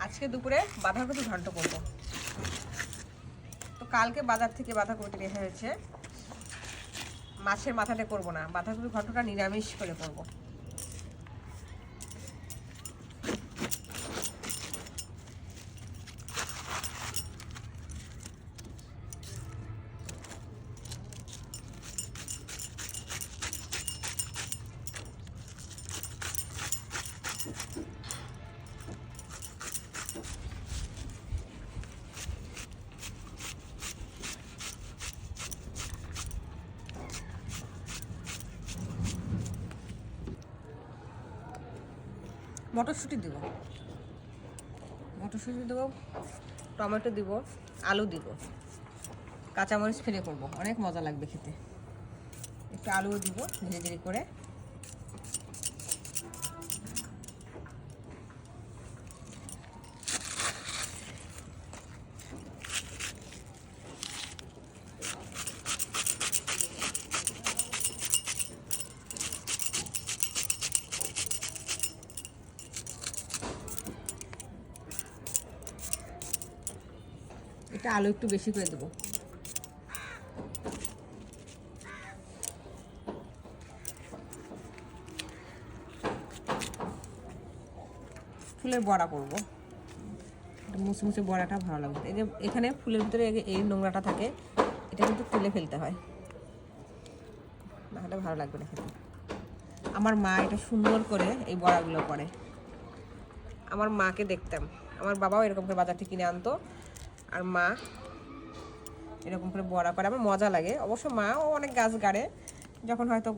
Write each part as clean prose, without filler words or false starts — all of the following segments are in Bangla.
আজকে দুপুরে বাঁধাকপি ঘন্ট করব। তো কালকে বাজার থেকে বাঁধাকপি রেখে হয়েছে, মাছের মাথাটা করব না, বাঁধাকপি ঘন্টটা নিরামিষ করে করব। মটরশুঁটি দেবো, টমেটো দিব, আলু দিব, কাঁচামরিচ ফেলে করব, অনেক মজা লাগবে খেতে। একটু আলুও দিব ধীরে ধীরে করে। এটা আলু একটু বেশি করে দেবো। ফুলের বড়া করব, মুচমুচে বড়াটা ভালো লাগবে। এই যে এখানে ফুলের ভিতরে এই নোংরাটা থাকে, এটা কিন্তু তুলে ফেলতে হয়, নাহলে ভালো লাগবে না খেতে। আমার মা এটা সুন্দর করে এই বড়াগুলো করে। আমার মাকে দেখতাম, আমার বাবাও এরকম করে বাজার থেকে কিনে আনতো, আর মা এরকম করে বড়া করে। আমার মজা লাগে। অবশ্য মাও অনেক গাছ গাড়ে, যখন হয়তো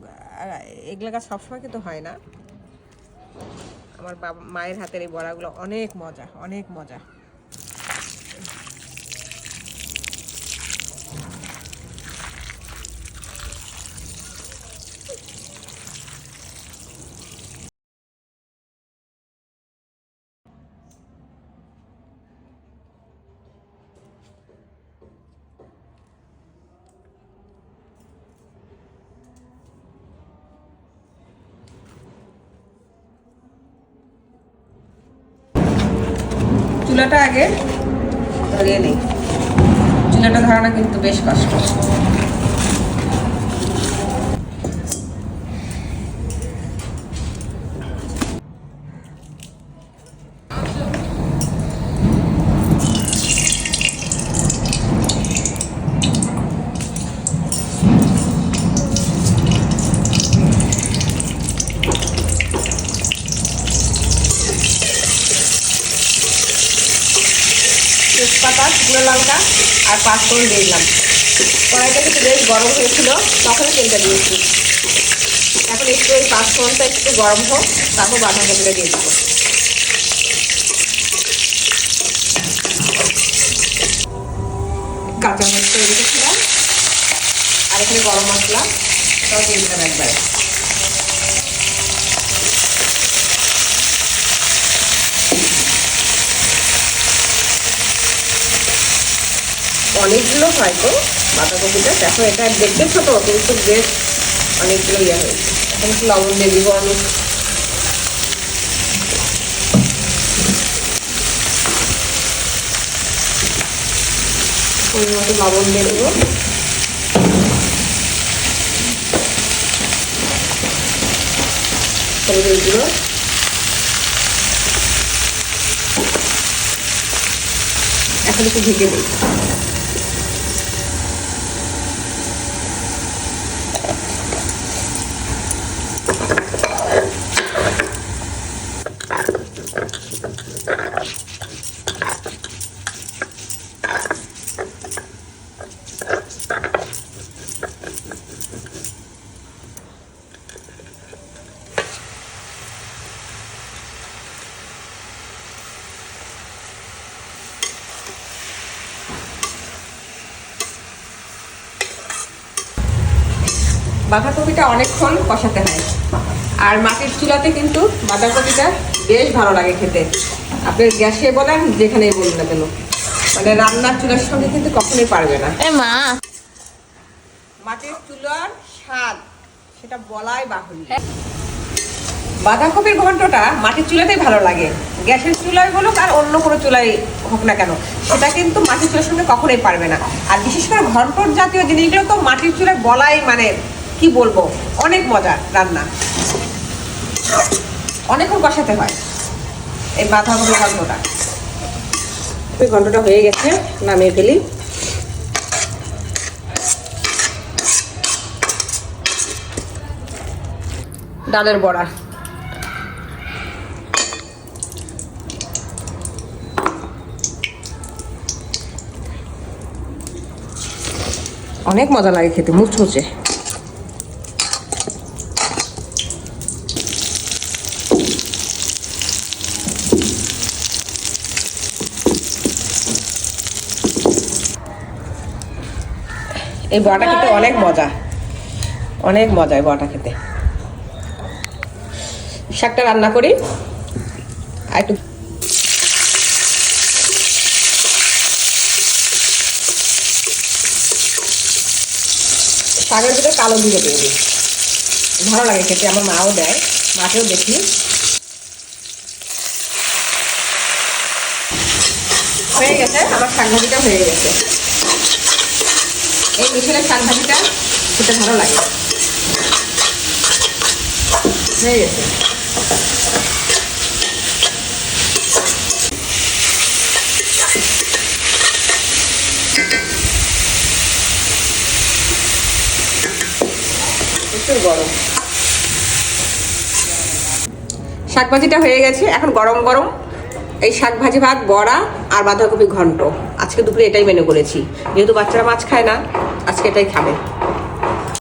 এগুলো গাছ সবসময় কিন্তু হয় না। আমার মায়ের হাতের এই বড়াগুলো অনেক মজা, অনেক মজা। চুলাটা আগে ধরিয়ে নেই, চুলাটা ধরানো কিন্তু বেশ কষ্ট। তেজপাতা, শুকনো লঙ্কা আর পাঁচফোড়ন দিয়ে দিলাম। কড়াইটা কিন্তু বেশ গরম হয়েছিল, তখন তেলটা দিয়েছি। এখন একটু ওই পাঁচফোড়নটা একটু গরম হোক, তারপর বাঁধাকপিটা দিয়ে দেবো। কাঁচা মরিচ দিয়ে রেখেছিলাম, আর এখানে গরম মশলা তাও দিয়ে দিলাম একবারে। অনেকগুলো হয়তো বাঁধাকপিটা, দেখো এটা দেখতে ছোটো কিন্তু বেশ অনেকগুলো ইয়ে হয়েছে। এখন একটু লবণ দিয়ে দিব আমি, পরিমাণ লবণ দিয়ে দেবো। হলুদের গুঁড়ো, এখন একটু ঢেকে দিই। বাঁধাকপিটা অনেকক্ষণ কষাতে হয়, আর মাটির চুলাতে কিন্তু বাঁধাকপিটা বেশ ভালো লাগে খেতে। আপনার গ্যাসে বলেন যেখানেই বলুন না কেন, মানে রান্নার চুলার সঙ্গে কিন্তু কখনোই পারবে না। মাটির চুলার স্বাদ সেটা বলাই বাহুল্য। বাঁধাকপির ঘন্টটা মাটির চুলাতেই ভালো লাগে, গ্যাসের চুলায় বলুক আর অন্য কোনো চুলায় হোক না কেন, সেটা কিন্তু মাটির চুলার সঙ্গে কখনোই পারবে না। আর বিশেষ করে ঘন্টর জাতীয় জিনিসগুলো তো মাটির চুলায় বলাই মানে কি বলবো, অনেক মজা রান্না, অনেকক্ষণ কষাতে হয় এই বাঁধাকপির ঘন্টটা। ওই ঘন্টটা হয়ে গেছে, নামিয়ে ফেলি। ডালের বড়া, অনেক মজা লাগে খেতে, মুচমুচে। এই বড়াটা খেতে অনেক মজা, অনেক মজা এই বড়াটা খেতে। শাকটা রান্না করি আর একটু শাকের ভিতরে কালো জিরে দিয়ে দিই, ভালো লাগে খেতে, আমার মাও দেয়, মাকেও দেখি। হয়ে গেছে আমার শাক ভাজিটা, হয়ে গেছে। এই মিশরের শাক ভাজিটা খেতে ভালো লাগে, হয়ে গেছে। গরম শাক ভাজিটা হয়ে গেছে, এখন গরম গরম এই শাক ভাজি ভাত, বড়া আর বাঁধাকপি ঘন্ট। আজকে দুপুরে এটাই মেনু করেছি, যেহেতু বাচ্চারা মাছ খায় না, আজকে এটাই খাবে।